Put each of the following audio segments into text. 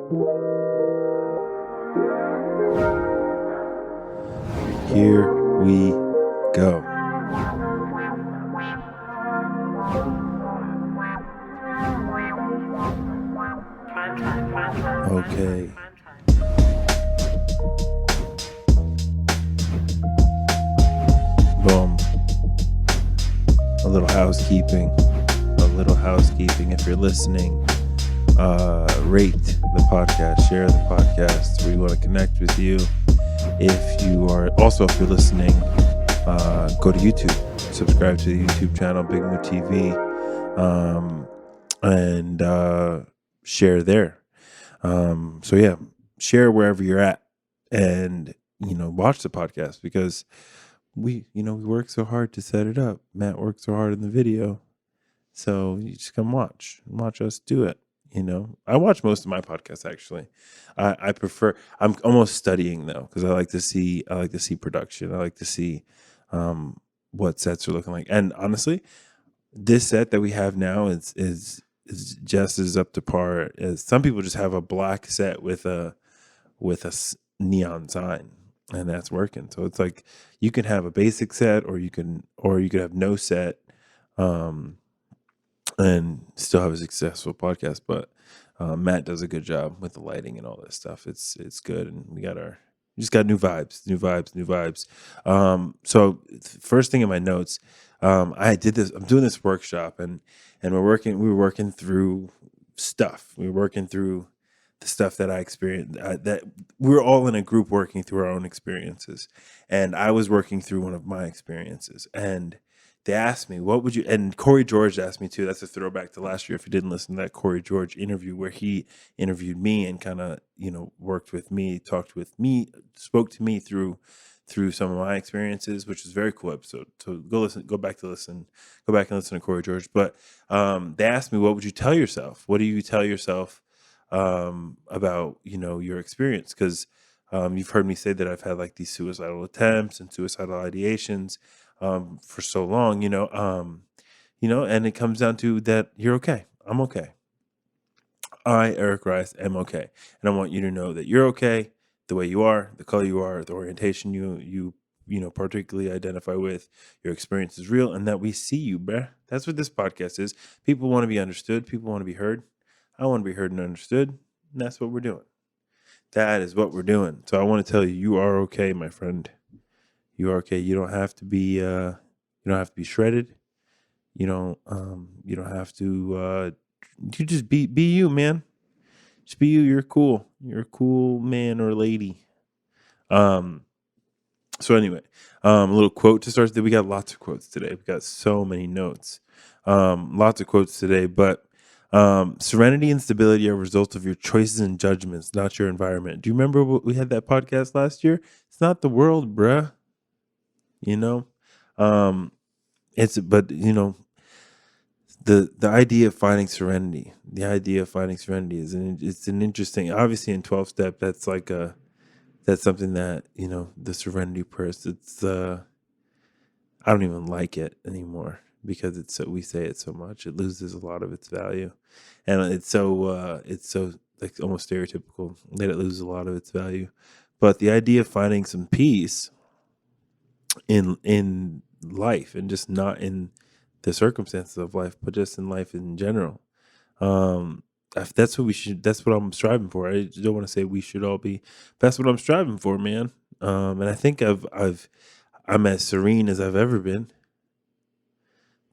Here we go. Okay. Boom. A little housekeeping. If you're listening, rate the podcast, share the podcast. We want to connect with you. If you're listening, go to YouTube, subscribe to the YouTube channel, Big Moo TV, and share there. So yeah, share wherever you're at, and watch the podcast, because we work so hard to set it up. Matt worked so hard in the video, so you just come watch us do it. I watch most of my podcasts actually. I prefer. I'm almost studying though, because I like to see production. I like to see what sets are looking like. And honestly, this set that we have now is just as up to par as some people just have a black set with a neon sign, and that's working. So it's like you can have a basic set, or you could have no set, and still have a successful podcast. But Matt does a good job with the lighting and all this stuff. It's good, and we just got new vibes. So first thing in my notes, I'm doing this workshop, and we were working through stuff. We were working through the stuff that I experienced, that we were all in a group working through our own experiences. And I was working through one of my experiences, and they asked me, and Corey George asked me too. That's a throwback to last year. If you didn't listen to that Corey George interview where he interviewed me and kind of, worked with me, talked with me, spoke to me through some of my experiences, which is a very cool episode. So go back and listen to Corey George. But they asked me, what would you tell yourself? What do you tell yourself about, your experience? Because you've heard me say that I've had like these suicidal attempts and suicidal ideations for so long, and it comes down to that you're okay. I'm okay. I, Eric Rice, am okay. And I want you to know that you're okay the way you are, the color you are, the orientation you particularly identify with. Your experience is real, and that we see you, bruh. That's what this podcast is. People want to be understood. People want to be heard. I want to be heard and understood. And that's what we're doing. That is what we're doing. So I want to tell you, you are okay, my friend. You are okay. You don't have to be shredded. You don't have to you just be you, man. Just be you. You're cool. You're a cool man or lady. So anyway, a little quote to start. We got lots of quotes today. We got so many notes. Lots of quotes today, but serenity and stability are a result of your choices and judgments, not your environment. Do you remember we had that podcast last year? It's not the world, bruh. The idea of finding serenity. The idea of finding serenity it's an interesting. Obviously, in 12-step, that's something that the serenity press. It's I don't even like it anymore, because we say it so much. It loses a lot of its value, and it's so like almost stereotypical that it loses a lot of its value. But the idea of finding some peace in life, and just not in the circumstances of life, but just in life in general. That's what I'm striving for. I don't want to say we should all be. That's what I'm striving for, man. And I think I'm as serene as I've ever been.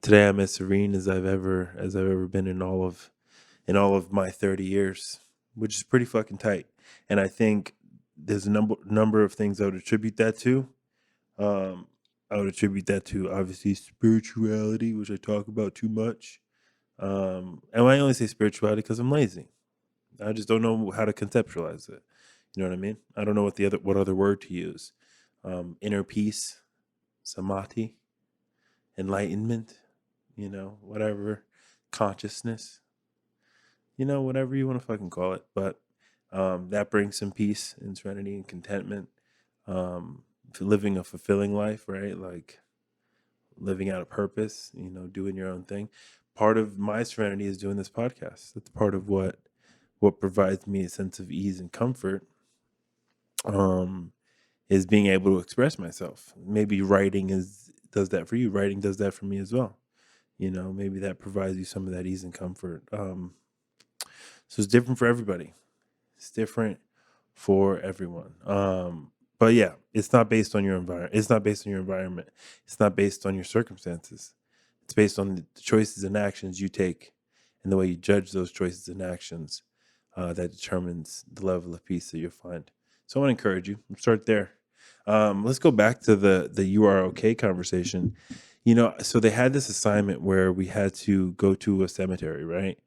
Today I'm as serene as I've ever been in all of my 30 years, which is pretty fucking tight. And I think there's a number of things I would attribute that to. I would attribute that to, obviously, spirituality, which I talk about too much. And I only say spirituality because I'm lazy. I just don't know how to conceptualize it. You know what I mean? I don't know what other word to use. Inner peace, samadhi, enlightenment, whatever, consciousness, whatever you want to fucking call it. But that brings some peace and serenity and contentment. Living a fulfilling life, right? Like living out a purpose, doing your own thing. Part of my serenity is doing this podcast. That's part of what what provides me a sense of ease and comfort um, is being able to express myself. Maybe writing is does that for you. Writing does that for me as well. Maybe that provides you some of that ease and comfort. So it's different for everybody. It's different for everyone. But yeah, it's not based on your environment. It's not based on your environment. It's not based on your circumstances. It's based on the choices and actions you take and the way you judge those choices and actions that determines the level of peace that you'll find. So I want to encourage you. Start there. Let's go back to the "you are okay" conversation. So they had this assignment where we had to go to a cemetery, right?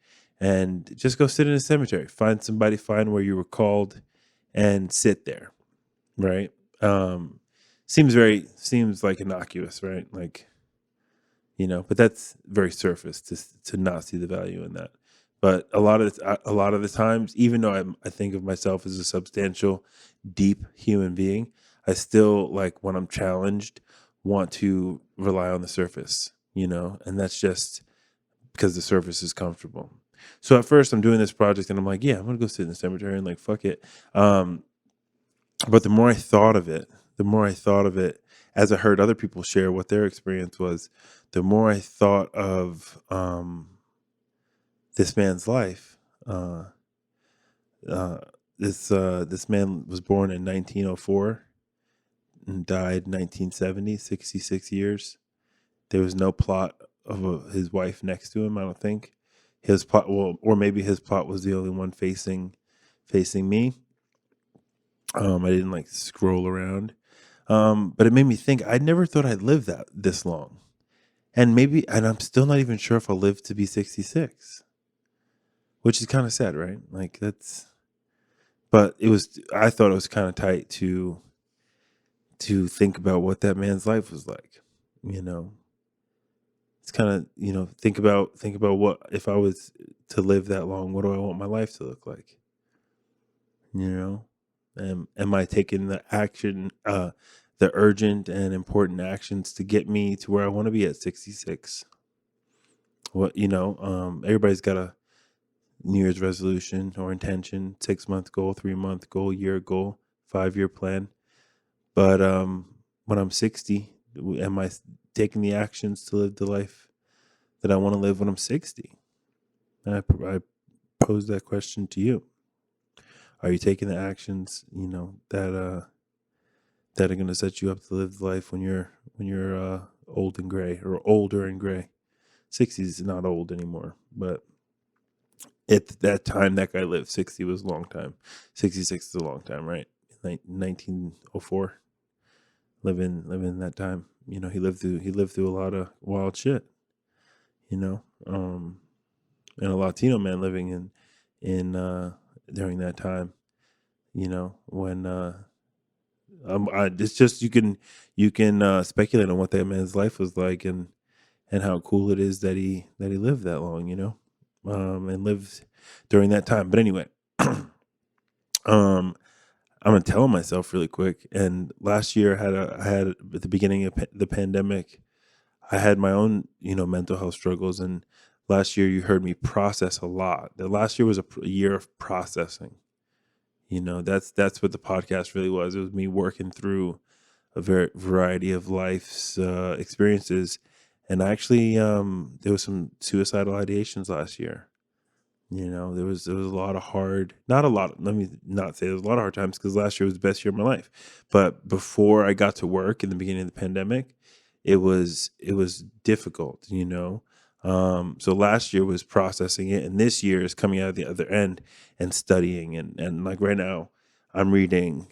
And just go sit in a cemetery. Find somebody, find where you were called, and sit there, right? Um, seems like innocuous, right? Like, but that's very surface to not see the value in that. But a lot of the times, even though I think of myself as a substantial, deep human being, I still, like, when I'm challenged, want to rely on the surface, and that's just because the surface is comfortable. So at first, I'm doing this project, and I'm like, yeah, I'm gonna go sit in the cemetery and, like, fuck it. Um, but the more I thought of it, as I heard other people share what their experience was, the more I thought of this man's life. Uh, uh, this man was born in 1904 and died 1970, 66 years. There was no plot of his wife next to him. I don't think his plot, well, or maybe his plot was the only one facing me. I didn't like scroll around. But it made me think I never thought I'd live this long. And I'm still not even sure if I'll live to be 66, which is kind of sad, right? Like but I thought it was kind of tight to think about what that man's life was like. You know, it's kind of, think about what, if I was to live that long, what do I want my life to look like? You know, am I taking the urgent and important actions to get me to where I want to be at 66? Everybody's got a New Year's resolution or intention, 6-month goal, 3-month goal, year goal, 5-year plan. But when I'm 60, am I taking the actions to live the life that I want to live when I'm 60? And I pose that question to you. Are you taking the actions, that are going to set you up to live the life when you're old and gray, or older and gray? 60 is not old anymore, but at that time that guy lived, 60 was a long time. 66 is a long time, right? 1904, living that time. He lived through a lot of wild shit. You know, and a Latino man living in during that time. When it's just, you can speculate on what that man's life was like, and how cool it is that he lived that long. And lived during that time. But anyway, um, I'm gonna tell myself really quick. And last year, I had at the beginning of the pandemic, I had my own, mental health struggles. And last year, you heard me process a lot. The last year was a year of processing. That's what the podcast really was. It was me working through a variety of life's experiences. And actually, there was some suicidal ideations last year. There was a lot of not a lot. Let me not say there was a lot of hard times, because last year was the best year of my life. But before I got to work in the beginning of the pandemic, it was difficult. So last year was processing it, and this year is coming out of the other end and studying, and like right now, I'm reading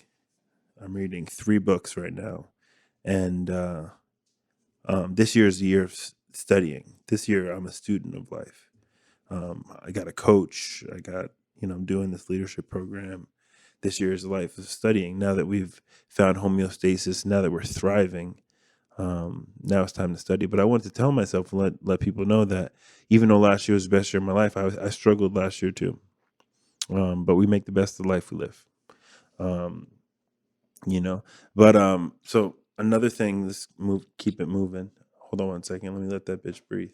I'm reading 3 books right now, and this year is the year of studying. This year, I'm a student of life. I got a coach. I'm doing this leadership program. This year's life of studying. Now that we've found homeostasis, now that we're thriving, now it's time to study. But I want to tell myself and let people know that even though last year was the best year of my life, I struggled last year too. But we make the best of the life we live. Um, you know. But so another thing, let's keep it moving. Hold on one second. Let me let that bitch breathe.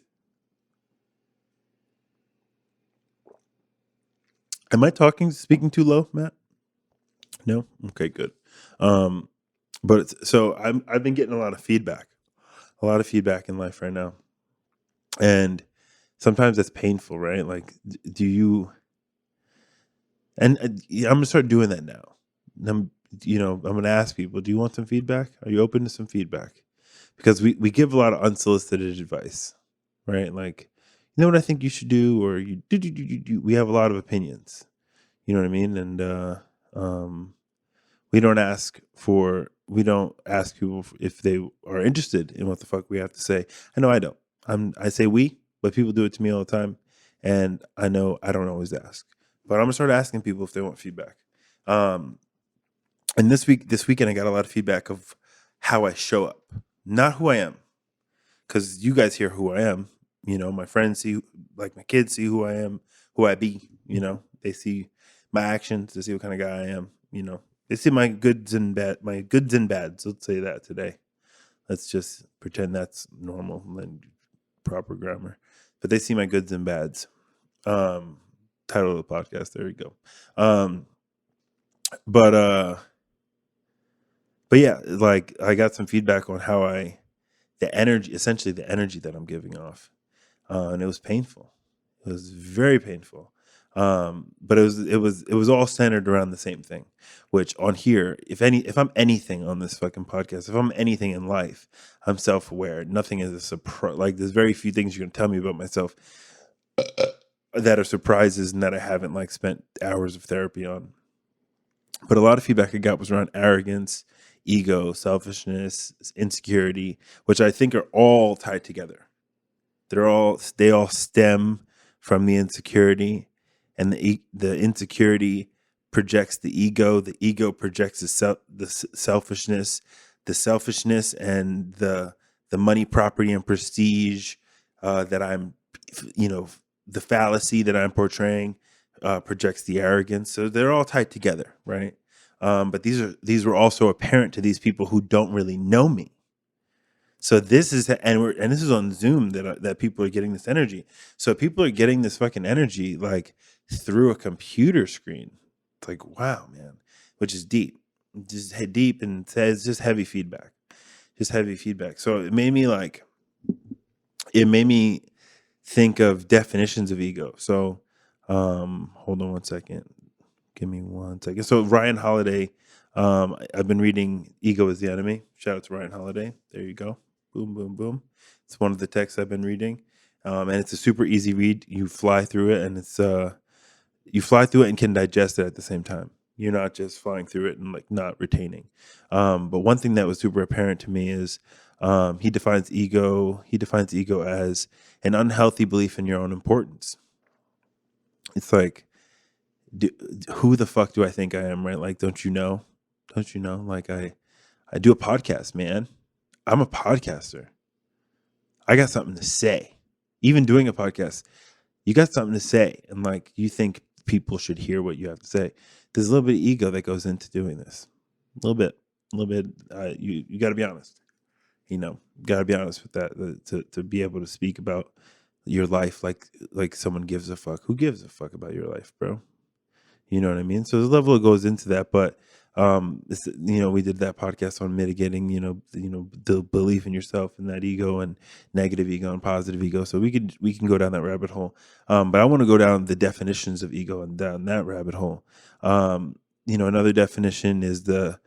Am I speaking too low, Matt? No? Okay, good. Um, but so I've been getting a lot of feedback in life right now. And sometimes that's painful, right? Like, do you, and yeah, I'm gonna start doing that now. I'm gonna ask people, do you want some feedback? Are you open to some feedback? Because we give a lot of unsolicited advice, right? Like, you know what I think you should do, or you do. We have a lot of opinions. You know what I mean? And um, we don't ask people if they are interested in what the fuck we have to say. I know I don't. I say we, but people do it to me all the time, and I know I don't always ask. But I'm gonna start asking people if they want feedback. Um, and this weekend, I got a lot of feedback of how I show up, not who I am, because you guys hear who I am. You know, my friends see, like my kids see who I am, who I be. You know, they see my actions, they see what kind of guy I am. You know, they see my goods and bads. Let's say that today. Let's just pretend that's normal and proper grammar. But they see my goods and bads. Um, Title of the podcast. There we go. Um, but uh, but yeah, like I got some feedback on how essentially the energy that I'm giving off, and it was painful. It was very painful. But it was all centered around the same thing, which on here, if I'm anything on this fucking podcast, if I'm anything in life, I'm self aware. Nothing is a surprise. Like there's very few things you're gonna tell me about myself that are surprises and that I haven't like spent hours of therapy on. But a lot of feedback I got was around arrogance, ego, selfishness, insecurity, which I think are all tied together. They all stem from the insecurity, and the insecurity projects the ego projects selfishness, the selfishness and the money, property, and prestige that I'm, you know, the fallacy that I'm portraying projects the arrogance. So they're all tied together, right? But these were also apparent to these people who don't really know me. So this is and this is on Zoom that people are getting this energy. So people are getting this fucking energy like through a computer screen. It's like wow, man, which is deep, just deep, and says just heavy feedback, just heavy feedback. So it made me think of definitions of ego. So hold on one second. Give me one second. So Ryan Holiday, I've been reading Ego is the Enemy. Shout out to Ryan Holiday. There you go. Boom, boom, boom. It's one of the texts I've been reading. And it's a super easy read. You fly through it and you fly through it and can digest it at the same time. You're not just flying through it and like not retaining. But one thing that was super apparent to me is he defines ego as an unhealthy belief in your own importance. It's like who the fuck do I think I am, right? Like, don't you know? Don't you know? Like, I do a podcast, man. I'm a podcaster. I got something to say. Even doing a podcast, you got something to say, and like, you think people should hear what you have to say. There's a little bit of ego that goes into doing this. A little bit, a little bit. You got to be honest. You know, got to be honest with that to be able to speak about your life like someone gives a fuck. Who gives a fuck about your life, bro? You know what I mean? So the level goes into that, but we did that podcast on mitigating, the belief in yourself and that ego and negative ego and positive ego. So we can go down that rabbit hole. But I want to go down the definitions of ego and down that rabbit hole. Another definition is the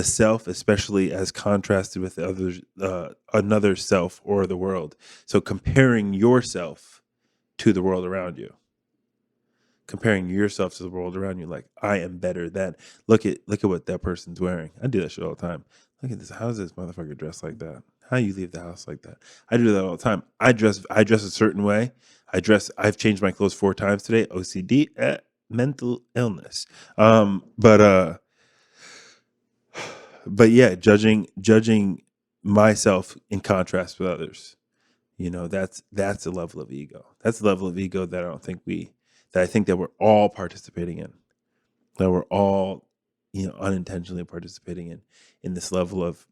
self, especially as contrasted with others, another self or the world. So comparing yourself to the world around you. Comparing yourself to the world around you, like I am better than. Look at what that person's wearing. I do that shit all the time. Look at this. How is this motherfucker dressed like that? How you leave the house like that? I do that all the time. I dress a certain way. I've changed my clothes 4 times today. OCD, mental illness. But yeah, judging myself in contrast with others. That's a level of ego. That's a level of ego that I think that we're all participating in. That we're all, unintentionally participating in this level of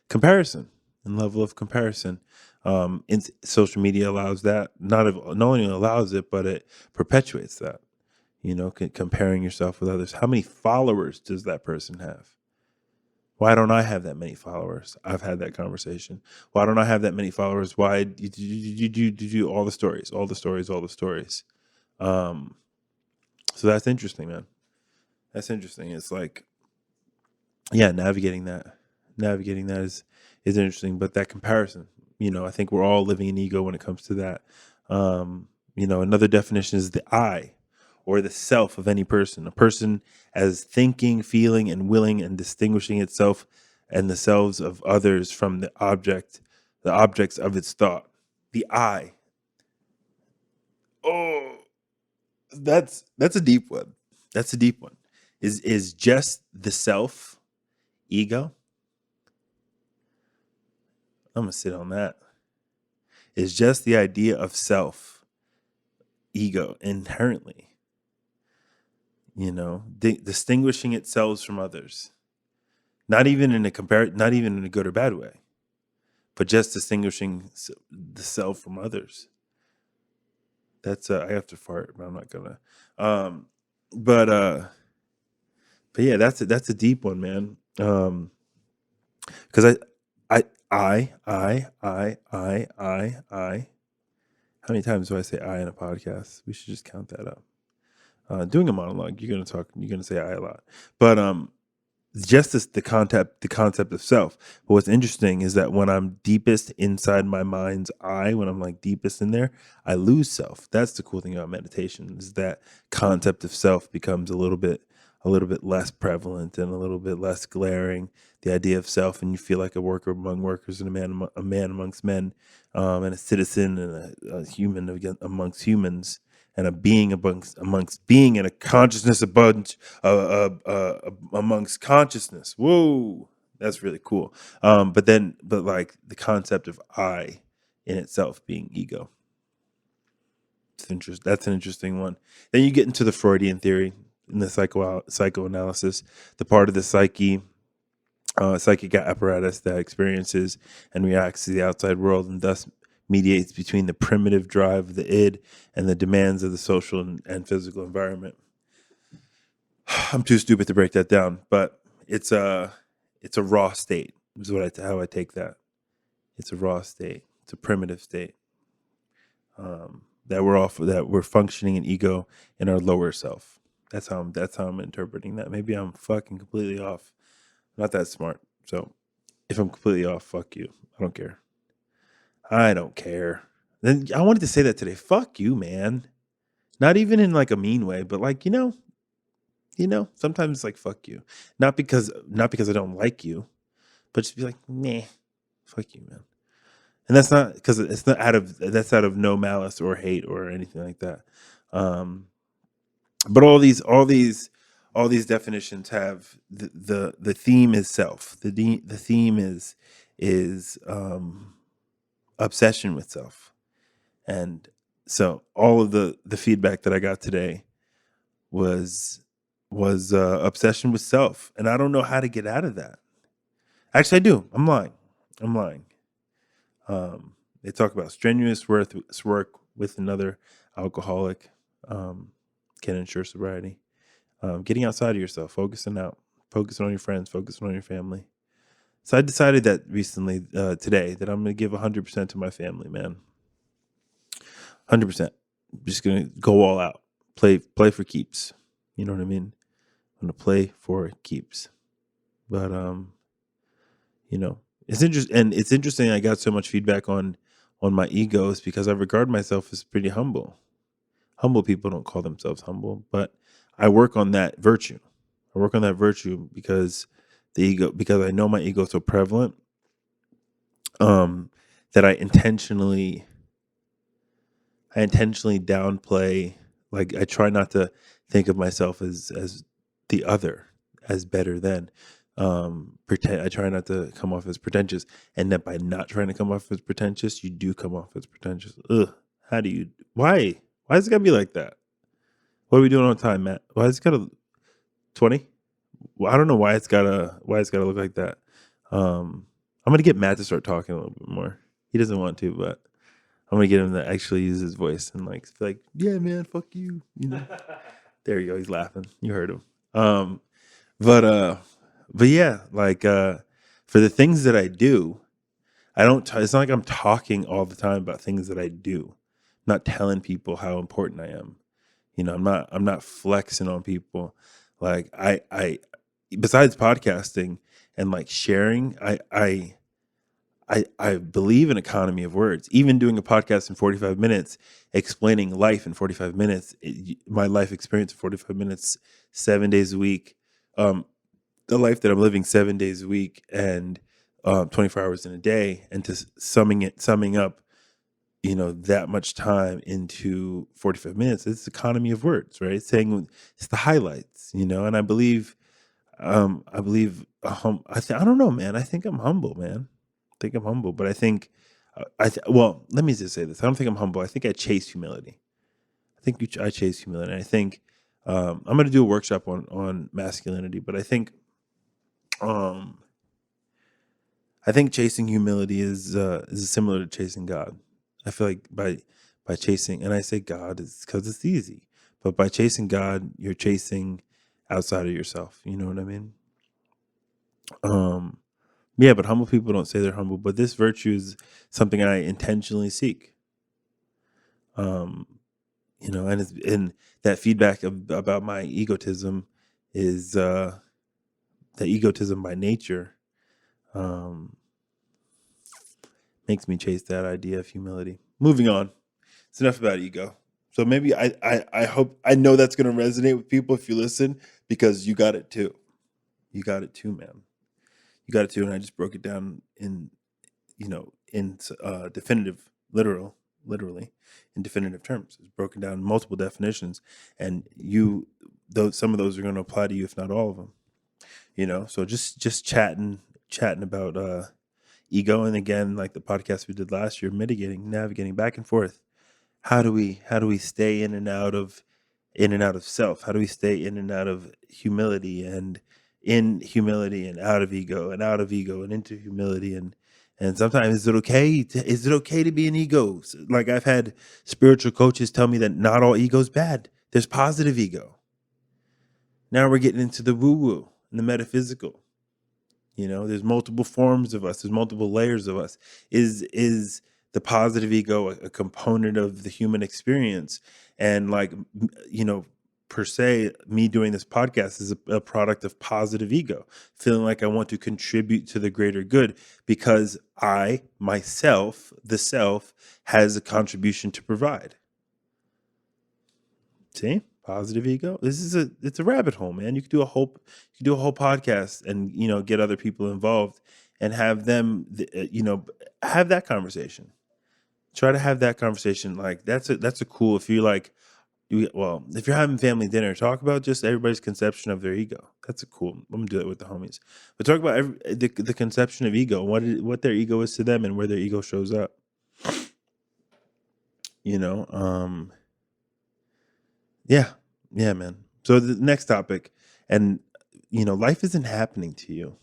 comparison. And level of comparison. Social media allows that. Not only allows it, but it perpetuates that. Comparing yourself with others. How many followers does that person have? Why don't I have that many followers? I've had that conversation. Why don't I have that many followers? Why you do all the stories, all the stories, all the stories? Um, so that's interesting, man. That's interesting. It's like, yeah, navigating that is interesting. But that comparison, I think we're all living in ego when it comes to that. Another definition is the I, or the self of any person. A person as thinking, feeling, and willing, and distinguishing itself and the selves of others from the objects of its thought. The I. Oh, that's a deep one. That's a deep one. Is just the self ego? I'm gonna sit on that. Is just the idea of self ego inherently, distinguishing itself from others. Not even in a good or bad way, but just distinguishing the self from others. That's I have to fart, but I'm not gonna. Um, but yeah, that's a deep one, man. Because I. How many times do I say I in a podcast? We should just count that up. Doing a monologue, you're gonna say I a lot, but just as the concept of self. But what's interesting is that when I'm deepest inside my mind's eye, when I'm like deepest in there, I lose self. That's the cool thing about meditation, is that concept of self becomes a little bit less prevalent and a little bit less glaring. The idea of self, and you feel like a worker among workers and a man amongst men, and a citizen and a human amongst humans, and a being amongst being, and a consciousness amongst consciousness. Whoa, that's really cool. But like the concept of I in itself being ego. That's an interesting one. Then you get into the Freudian theory in the psychoanalysis, the part of the psychic apparatus that experiences and reacts to the outside world, and thus mediates between the primitive drive of the id and the demands of the social and physical environment. I'm too stupid to break that down, but it's a raw state. Is how I take that. It's a raw state. It's a primitive state. That we're functioning in ego in our lower self. That's how I'm interpreting that. Maybe I'm fucking completely off. I'm not that smart. So if I'm completely off, fuck you. I don't care. Then I wanted to say that today. Fuck you, man. Not even in like a mean way, but like, sometimes it's like fuck you. Not because I don't like you, but just be like, nah, fuck you, man. And that's not because that's out of no malice or hate or anything like that. But all these definitions have the theme is self. The theme is obsession with self. And so all of the feedback that I got today was obsession with self, and I don't know how to get out of that. Actually, I do. I'm lying. They talk about strenuous work with another alcoholic can ensure sobriety. Getting outside of yourself, focusing on your friends, focusing on your family. So I decided that recently, today, that I'm going to give 100% to my family, man. 100%. I'm just going to go all out. Play for keeps. You know what I mean? I'm going to play for keeps. But, it's interesting. And it's interesting I got so much feedback on my egos, because I regard myself as pretty humble. Humble people don't call themselves humble, but I work on that virtue. Because I know my ego is so prevalent, that I intentionally downplay. Like, I try not to think of myself as the other, as better than. I try not to come off as pretentious, and that by not trying to come off as pretentious, you do come off as pretentious. Ugh. Why is it gotta be like that? What are we doing on time, Matt? Why is it gotta 20? Well, I don't know why it's gotta look like that. I'm gonna get Matt to start talking a little bit more. He doesn't want to, but I'm gonna get him to actually use his voice and like be like, yeah, man, fuck you. You know. There you go. He's laughing. You heard him. Um, but yeah, like for the things that I do, I don't. It's not like I'm talking all the time about things that I do. I'm not telling people how important I am. You know, I'm not flexing on people. Like besides podcasting and like sharing, I believe in economy of words. Even doing a podcast in 45 minutes, explaining life in 45 minutes, my life experience in 45 minutes, 7 days a week, the life that I'm living 7 days a week and 24 hours in a day, and to summing up, you know, that much time into 45 minutes. It's economy of words, right? Saying it's the highlights, you know. And I believe I don't know, man. I think I'm humble, man. I think I'm humble, but I think well, let me just say this. I don't think I'm humble. I think I chase humility. I think I chase humility. And I think I'm going to do a workshop on masculinity, but um, I think chasing humility is similar to chasing God. I feel like by chasing, and I say God is because it's easy, but by chasing God, you're chasing outside of yourself. You know what I mean? Um, yeah, but humble people don't say they're humble, but this virtue is something I intentionally seek. Um, you know, and that feedback about my egotism is the egotism by nature. Um, makes me chase that idea of humility. Moving on. It's enough about ego. So maybe I hope I know that's going to resonate with people if you listen, because you got it too. You got it too, man. You got it too, and I just broke it down in definitive, literally in definitive terms. It's broken down in multiple definitions, and some of those are going to apply to you, if not all of them. You know, so just chatting about ego, and again, like the podcast we did last year, navigating back and forth. How do we stay in and out of self? How do we stay in and out of humility, and in humility and out of ego, and out of ego and into humility? And sometimes is it okay to be an ego? Like, I've had spiritual coaches tell me that not all ego is bad. There's positive ego. Now we're getting into the woo-woo and the metaphysical. You know, there's multiple forms of us. There's multiple layers of us. Is the positive ego a component of the human experience? And like, you know, per se, me doing this podcast is a product of positive ego, feeling like I want to contribute to the greater good because I, myself, the self, has a contribution to provide. See? Positive ego. It's a rabbit hole, man. You could do a whole podcast and, you know, get other people involved and have them have that conversation. Try to have that conversation. Like, that's a cool, if you're like, if you're having family dinner, talk about just everybody's conception of their ego. That's a cool. I'm gonna do that with the homies. But talk about the conception of ego, what their ego is to them, and where their ego shows up. You know, yeah, yeah, man. So the next topic, and you know, life isn't happening to you.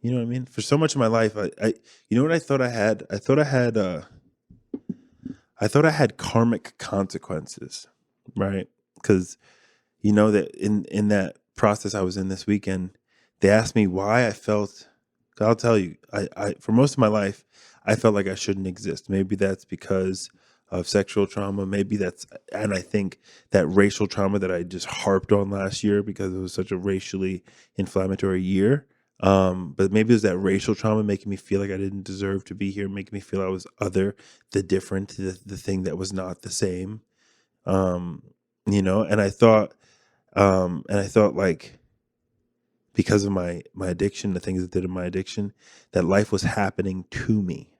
You know what I mean? For so much of my life, you know what I thought I had? I thought I had karmic consequences, right? Because you know that in that process I was in this weekend, they asked me why I felt. I'll tell you, I for most of my life, I felt like I shouldn't exist. Maybe that's because of sexual trauma. Maybe that's, and I think that racial trauma that I just harped on last year because it was such a racially inflammatory year. But maybe it was that racial trauma making me feel like I didn't deserve to be here, making me feel I was other, the different, the thing that was not the same. Um, you know, and I thought like, because of my addiction, the things that did in my addiction, that life was happening to me.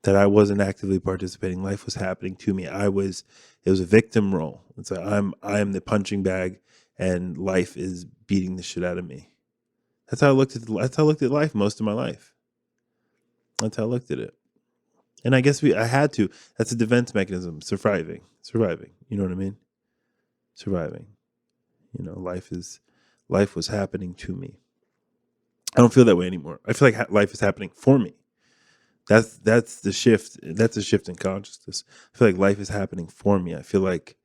That I wasn't actively participating. Life was happening to me. It was a victim role. It's like I am the punching bag, and life is beating the shit out of me. That's how I looked at life most of my life. That's how I looked at it. And I guess I had to. That's a defense mechanism. Surviving. You know what I mean? Surviving. You know, life was happening to me. I don't feel that way anymore. I feel like life is happening for me. That's the shift. That's a shift in consciousness. I feel like life is happening for me. I feel like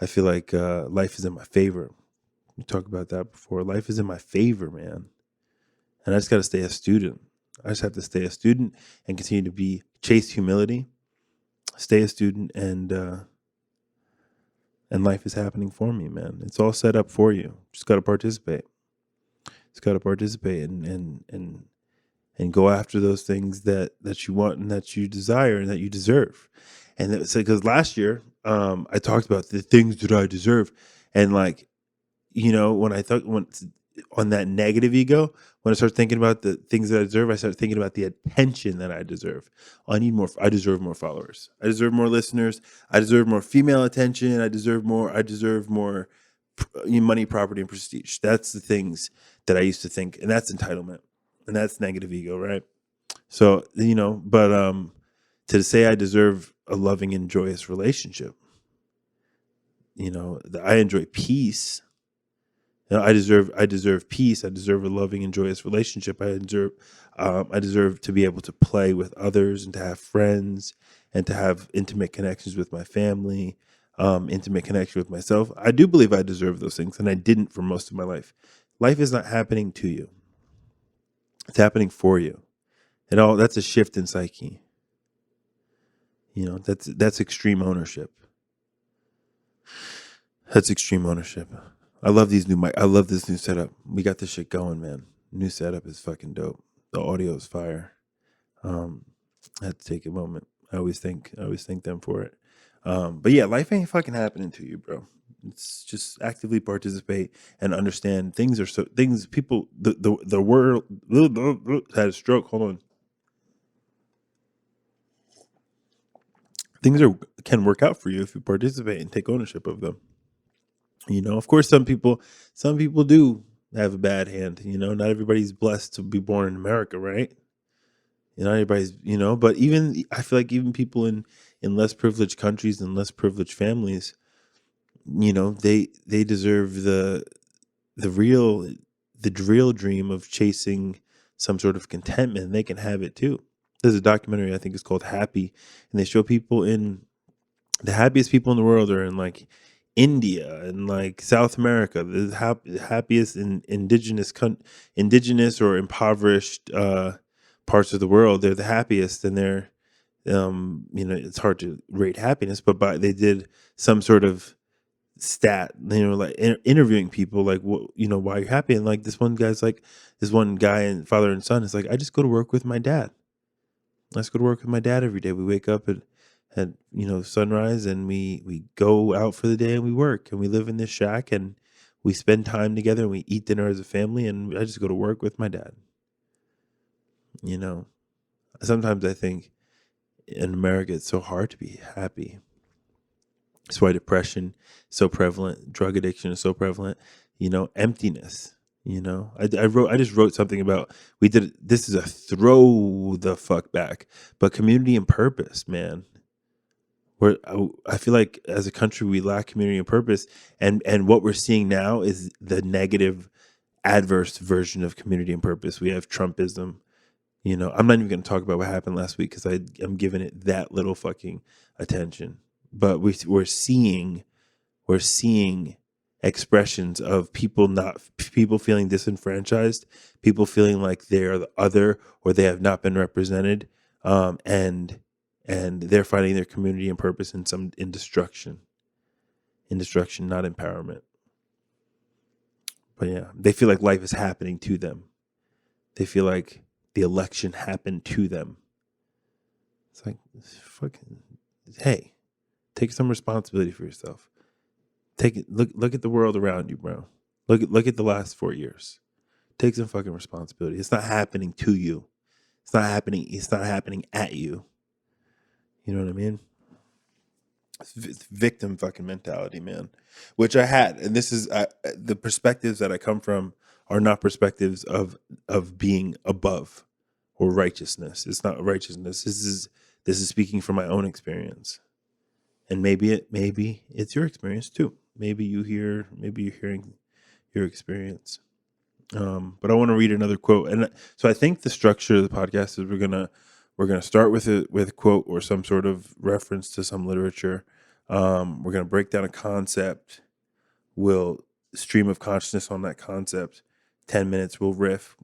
life is in my favor. We talked about that before. Life is in my favor, man. And I just got to stay a student. I just have to stay a student and continue to be chase humility, stay a student, and life is happening for me, man. It's all set up for you. Just got to participate. Just got to participate and go after those things that you want and that you desire and that you deserve. And it's because last year, I talked about the things that I deserve, and like, when I thought on that negative ego, when I start thinking about the things that I deserve, I start thinking about the attention that I deserve. I need more. I deserve more followers. I deserve more listeners. I deserve more female attention. I deserve more. I deserve more money, property, and prestige. That's the things that I used to think, and that's entitlement, and that's negative ego, right? So but to say I deserve a loving and joyous relationship, I enjoy peace. I deserve peace. I deserve a loving and joyous relationship. I deserve to be able to play with others and to have friends and to have intimate connections with my family, intimate connection with myself. I do believe I deserve those things, and I didn't for most of my life. Life is not happening to you; it's happening for you. That's a shift in psyche. That's extreme ownership. That's extreme ownership. I love I love this new setup. We got this shit going, man. New setup is fucking dope. The audio is fire. I had to take a moment. I always thank them for it. But yeah, life ain't fucking happening to you, bro. It's just actively participate and understand things people the world had a stroke. Hold on. Things can work out for you if you participate and take ownership of them. Of course, some people do have a bad hand. Not everybody's blessed to be born in America, right? Not everybody's, but even I feel like even people in less privileged countries and less privileged families, they deserve the real the real dream of chasing some sort of contentment. They can have it too. There's a documentary I think it's called Happy, and they show people in the happiest people in the world are in like India and like South America, the happiest in indigenous or impoverished parts of the world. They're the happiest, and they're it's hard to rate happiness, but they did some sort of stat, like interviewing people, like why you're happy, and like this one guy and father and son is like, I just go to work with my dad. I just go to work with my dad every day. We wake up at sunrise, and we go out for the day, and we work, and we live in this shack, and we spend time together, and we eat dinner as a family, and I just go to work with my dad. Sometimes I think in America it's so hard to be happy. That's why depression is so prevalent, drug addiction is so prevalent, emptiness. I just wrote something about, this is a throw the fuck back, but community and purpose, man. I feel like as a country we lack community and purpose, and what we're seeing now is the negative, adverse version of community and purpose. We have Trumpism. I'm not even going to talk about what happened last week because I'm giving it that little fucking attention. But we're seeing expressions of people feeling disenfranchised, people feeling like they are the other or they have not been represented, and they're finding their community and purpose in destruction, not empowerment. But yeah, they feel like life is happening to them. They feel like the election happened to them. It's like, fucking, hey, take some responsibility for yourself. Look at the world around you, bro. Look at the last 4 years. Take some fucking responsibility. It's not happening to you. It's not happening at you. You know what I mean? It's victim fucking mentality, man. Which I had, and this is the perspectives that I come from are not perspectives of being above or righteousness. It's not righteousness. This is speaking from my own experience. And maybe it's your experience too. Maybe you're hearing your experience. But I want to read another quote. And so I think the structure of the podcast is we're We're going to start with a quote or some sort of reference to some literature. We're going to break down a concept. We'll stream of consciousness on that concept. 10 minutes, we'll riff,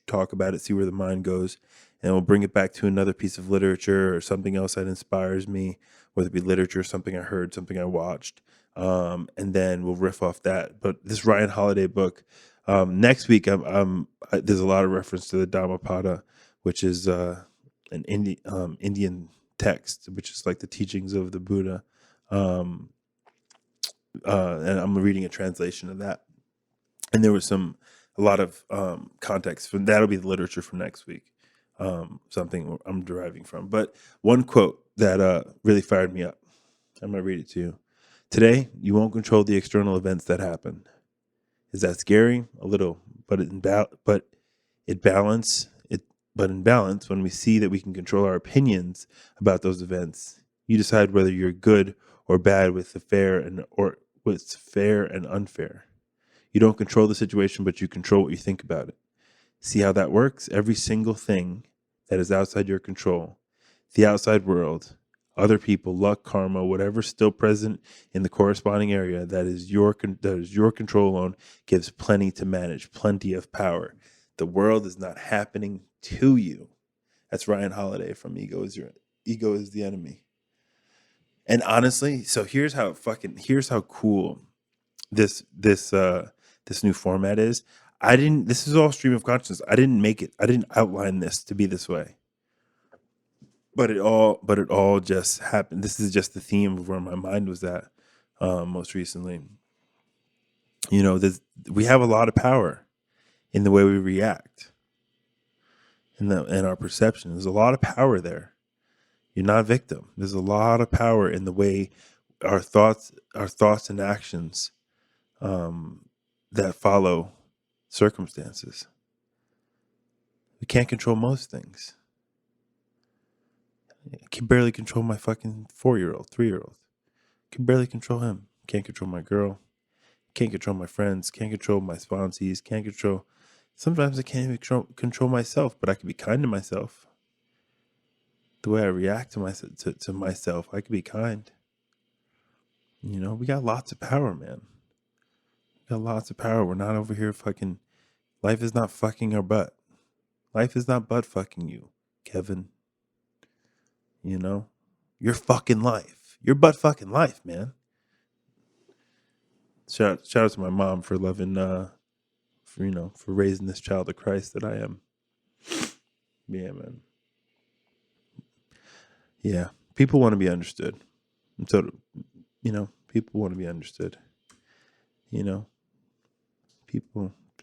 talk about it, see where the mind goes, and we'll bring it back to another piece of literature or something else that inspires me, whether it be literature, something I heard, something I watched, and then we'll riff off that. But this Ryan Holiday book, next week, there's a lot of reference to the Dhammapada, which is an Indian text, which is like the teachings of the Buddha. And I'm reading a translation of that. And there was a lot of context. That'll be the literature for next week, something I'm deriving from. But one quote that really fired me up, I'm going to read it to you. Today, you won't control the external events that happen. Is that scary? A little, but in balance, when we see that we can control our opinions about those events, you decide whether you're good or bad with what's fair and unfair. You don't control the situation, but you control what you think about it. See how that works? Every single thing that is outside your control, the outside world, other people, luck, karma, whatever's still present in the corresponding area that is your control alone, gives plenty to manage, plenty of power. The world is not happening to you. That's Ryan Holiday from Ego is the Enemy. And honestly, so here's how cool this new format is. This is all stream of consciousness. I didn't make it. I didn't outline this to be this way. But it all just happened. This is just the theme of where my mind was at most recently. We have a lot of power in the way we react, in our perception. There's a lot of power there. You're not a victim. There's a lot of power in the way our thoughts and actions that follow circumstances. We can't control most things. I can barely control my fucking 4-year-old, 3-year-old. Can barely control him. Can't control my girl. Can't control my friends. Can't control my sponsees. Can't control. Sometimes I can't even control myself, but I can be kind to myself. The way I react to myself, I can be kind. We got lots of power, man. We got lots of power. We're not over here fucking. Life is not fucking our butt. Life is not butt fucking you, Kevin. Your fucking life. Your butt fucking life, man. Shout out to my mom for loving, for raising this child of Christ that I am. Yeah, man. Yeah, people want to be understood. And so, people want to be understood.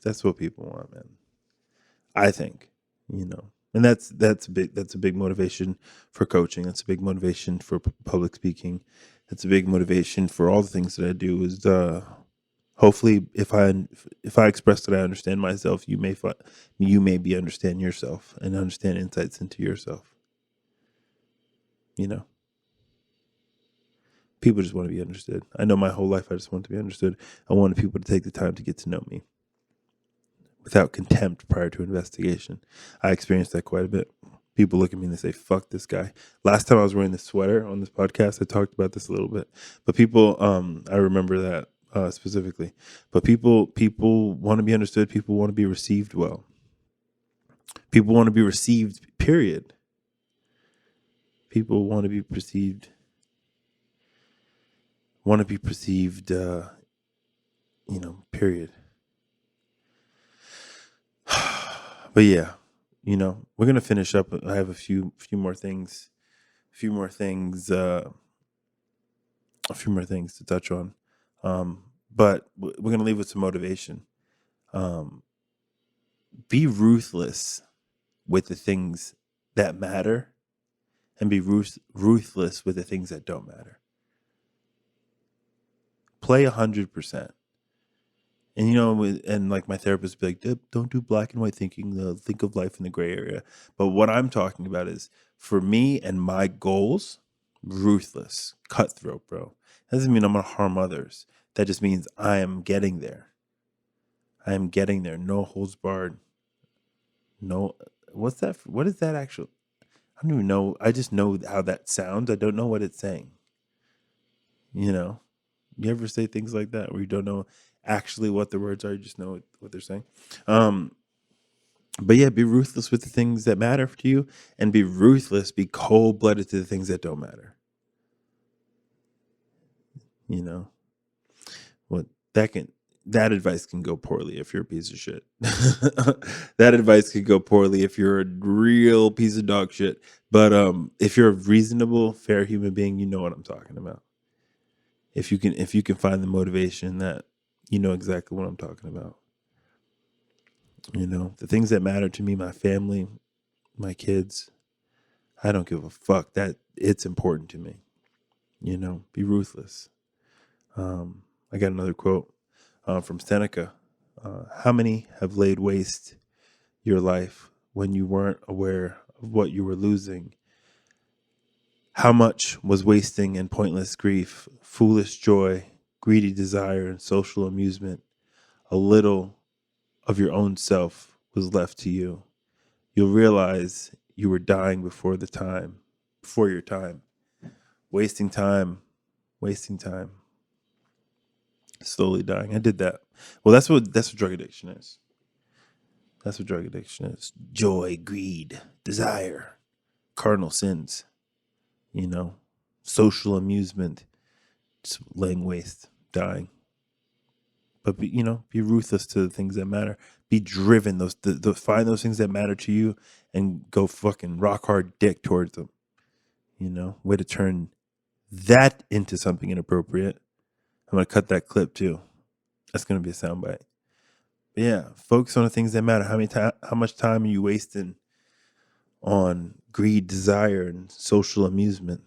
That's what people want, man. I think, and that's a big motivation for coaching. That's a big motivation for public speaking. That's a big motivation for all the things that I do. Is hopefully, if I express that I understand myself, you may understand yourself and understand insights into yourself. People just want to be understood. I know my whole life I just want to be understood. I wanted people to take the time to get to know me without contempt prior to investigation. I experienced that quite a bit. People look at me and they say, fuck this guy. Last time I was wearing this sweater on this podcast, I talked about this a little bit. But people, I remember that specifically. But people want to be understood. People want to be received well. People want to be received, period. People want to be perceived. Period. But yeah, we're gonna finish up. I have a few more things to touch on. But we're gonna leave with some motivation. Be ruthless with the things that matter, and be ruthless with the things that don't matter. Play 100%. And and like my therapist would be like, don't do black and white thinking. Think of life in the gray area. But what I'm talking about is, for me and my goals, ruthless, cutthroat, bro. That doesn't mean I'm gonna harm others. That just means I am getting there. I am getting there. No holds barred. No, what's that? What is that actual? I don't even know. I just know how that sounds. I don't know what it's saying. You know, you ever say things like that where you don't know actually what the words are, you just know what they're saying? Um, but yeah, be ruthless with the things that matter to you, and be cold blooded to the things that don't matter. You know, what that can that advice can go poorly if you're a piece of shit. That advice could go poorly if you're a real piece of dog shit. But if you're a reasonable, fair human being, you know what I'm talking about. If you can find the motivation, that you know exactly what I'm talking about. You know, the things that matter to me, my family, my kids, I don't give a fuck. That it's important to me. You know, be ruthless. I got another quote from Seneca. How many have laid waste your life when you weren't aware of what you were losing? How much was wasting in pointless grief, foolish joy, greedy desire, and social amusement? A little of your own self was left to you. You'll realize you were dying before your time. Wasting time, slowly dying. I did that. Well, that's what drug addiction is. That's what drug addiction is. Joy, greed, desire, cardinal sins, you know, social amusement, just laying waste, dying. But be ruthless to the things that matter. Be driven. Find those things that matter to you and go fucking rock hard dick towards them. You know, way to turn that into something inappropriate. I'm gonna cut that clip too. That's gonna be a soundbite. But yeah, focus on the things that matter. How much time are you wasting on greed, desire, and social amusement?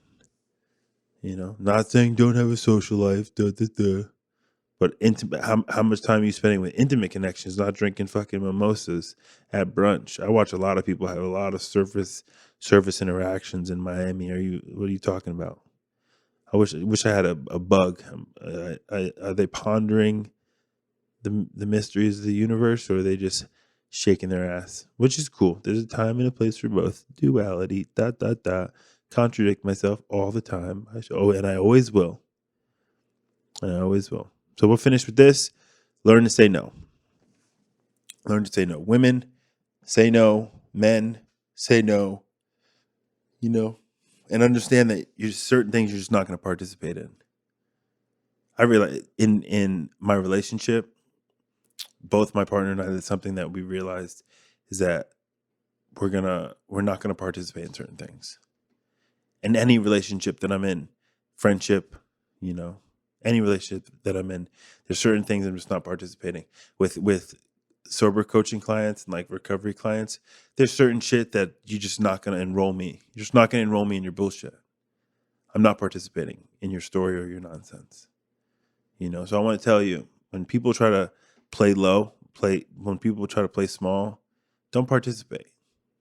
You know, not saying don't have a social life, but intimate. How much time are you spending with intimate connections, not drinking fucking mimosas at brunch? I watch a lot of people have a lot of service interactions in Miami. What are you talking about? I wish I had a bug. Are they pondering the mysteries of the universe, or are they just shaking their ass? Which is cool. There's a time and a place for both. Duality. Dot dot dot. Contradict myself all the time. And I always will. And I always will. So we'll finish with this. Learn to say no. Learn to say no. Women, say no. Men, say no. You know, and understand that there's certain things you're just not going to participate in. I realize in my relationship, both my partner and I, that's something that we realized is that we're not gonna participate in certain things. In any relationship that I'm in, friendship, you know, any relationship that I'm in, there's certain things I'm just not participating with sober coaching clients and like recovery clients. There's certain shit that you're just not gonna enroll me. You're just not gonna enroll me in your bullshit. I'm not participating in your story or your nonsense. You know, so I want to tell you, when people try to when people try to play small, don't participate.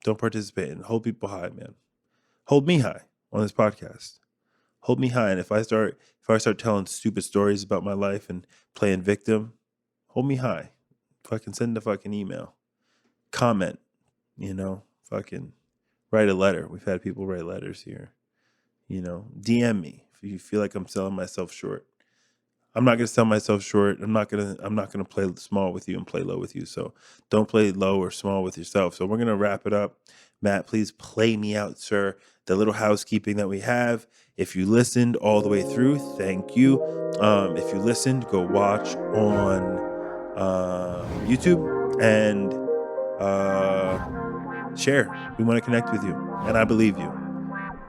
Don't participate and hold people high, man. Hold me high on this podcast. Hold me high. And if I start telling stupid stories about my life and playing victim, hold me high. Fucking send a fucking email. Comment, you know, fucking write a letter. We've had people write letters here. You know, DM me if you feel like I'm selling myself short. I'm not gonna sell myself short. I'm not gonna play small with you and play low with you. So don't play low or small with yourself. So we're gonna wrap it up. Matt, please play me out, sir. The little housekeeping that we have. If you listened all the way through, thank you. If you listened, go watch on YouTube and share. We want to connect with you, and I believe you.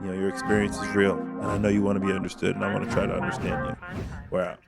You know, your experience is real, and I know you want to be understood, and I want to try to understand you. We're out.